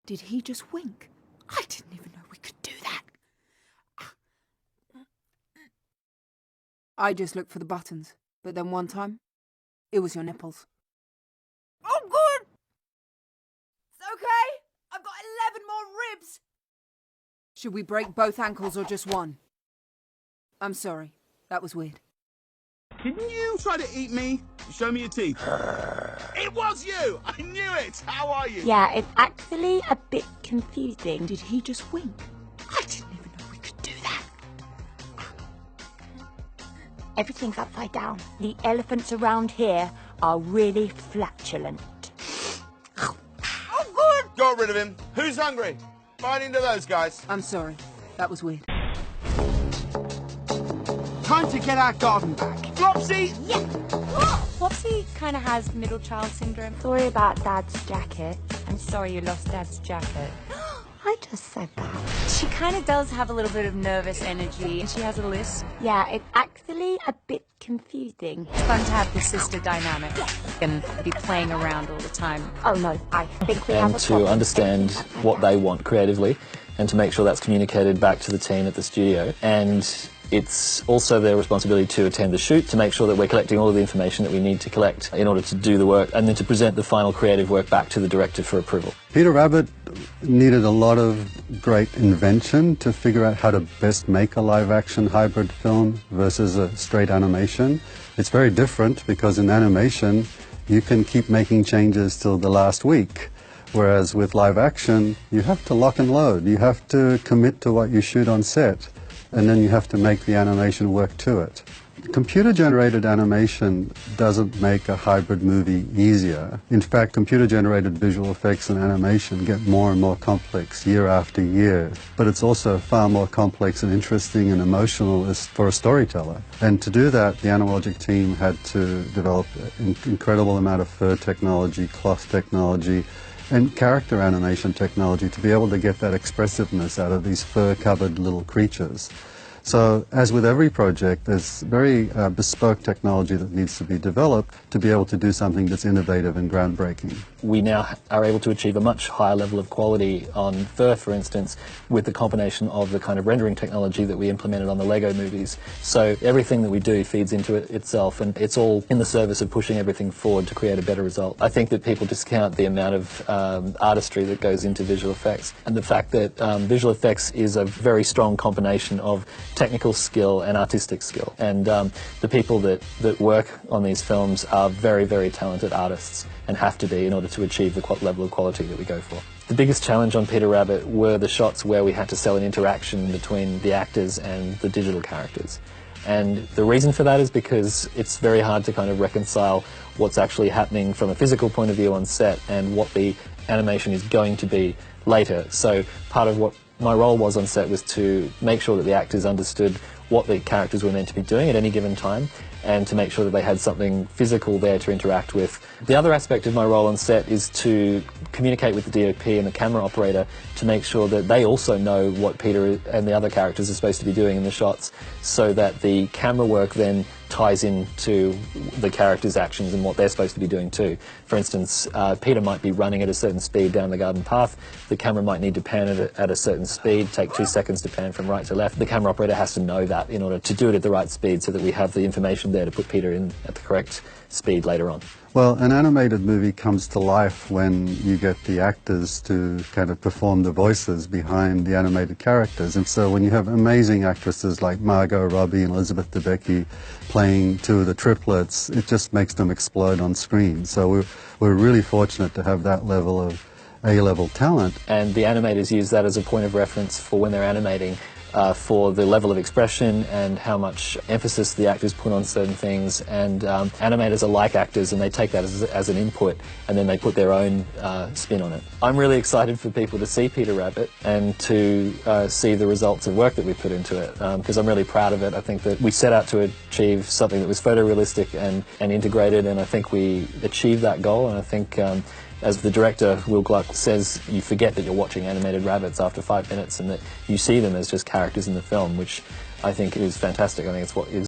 Did he just wink? I didn't even know we could do that. I just looked for the buttons, but then one time, it was your nipples. Oh, good! It's okay. I've got 11 more ribs. Should we break both ankles or just one? I'm sorry. That was weird. Didn't you try to eat me? Show me your teeth. It was you! I knew it! How are you? Yeah, it's actually a bit confusing. Did he just wink? I didn't even know we could do that. Everything's upside down. The elephants around here are really flatulent. Oh, good! Got rid of him. Who's hungry? Bite into those guys. I'm sorry. That was weird. Time to get our garden back. Flopsy! Yeah! Flopsy kind of has middle child syndrome. Sorry about Dad's jacket. I'm sorry you lost Dad's jacket. I just said that. She kind of does have a little bit of nervous energy, and she has a lisp. Yeah, it's actually a bit confusing. It's fun to have the sister dynamic and be playing around all the time. Oh no, I think we have a and to problem. understand what they want creatively and to make sure that's communicated back to the team at the studio. And it's also their responsibility to attend the shoot, to make sure that we're collecting all of the information that we need to collect in order to do the work, and then to present the final creative work back to the director for approval. Peter Rabbit needed a lot of great invention to figure out how to best make a live-action hybrid film versus a straight animation. It's very different because in animation you can keep making changes till the last week. Whereas with live action, you have to lock and load. You have to commit to what you shoot on set, and then you have to make the animation work to it. Computer-generated animation doesn't make a hybrid movie easier. In fact, computer-generated visual effects and animation get more and more complex year after year. But it's also far more complex and interesting and emotional for a storyteller. And to do that, the Animalogic team had to develop an incredible amount of fur technology, cloth technology, and character animation technology to be able to get that expressiveness out of these fur-covered little creatures. So, as with every project, there's very bespoke technology that needs to be developed to be able to do something that's innovative and groundbreaking. We now are able to achieve a much higher level of quality on fur, for instance, with the combination of the kind of rendering technology that we implemented on the Lego movies. So everything that we do feeds into it itself, and it's all in the service of pushing everything forward to create a better result. I think that people discount the amount of artistry that goes into visual effects, and the fact that visual effects is a very strong combination of technical skill and artistic skill. And the people that work on these films are very, very talented artists and have to be in order to achieve the level of quality that we go for. The biggest challenge on Peter Rabbit were the shots where we had to sell an interaction between the actors and the digital characters. And the reason for that is because it's very hard to kind of reconcile what's actually happening from a physical point of view on set and what the animation is going to be later. So part of what my role was on set was to make sure that the actors understood what the characters were meant to be doing at any given time, and to make sure that they had something physical there to interact with. The other aspect of my role on set is to communicate with the DOP and the camera operator to make sure that they also know what Peter and the other characters are supposed to be doing in the shots, so that the camera work then ties into the characters' actions and what they're supposed to be doing too. For instance, Peter might be running at a certain speed down the garden path. The camera might need to pan at a certain speed, take 2 seconds to pan from right to left. The camera operator has to know that in order to do it at the right speed so that we have the information there to put Peter in at the correct speed later on. Well, an animated movie comes to life when you get the actors to kind of perform the voices behind the animated characters. And so when you have amazing actresses like Margot Robbie and Elizabeth Debicki playing two of the triplets, it just makes them explode on screen. So we're really fortunate to have that level of A-level talent. And the animators use that as a point of reference for when they're animating, for the level of expression and how much emphasis the actors put on certain things. And animators are like actors, and they take that as an input, and then they put their own spin on it. I'm really excited for people to see Peter Rabbit and to see the results of work that we put into it, because I'm really proud of it. I think that we set out to achieve something that was photorealistic and integrated, and I think we achieved that goal. And I think as the director, Will Gluck, says, you forget that you're watching animated rabbits after 5 minutes and that you see them as just characters in the film, which I think is fantastic. I think it's what is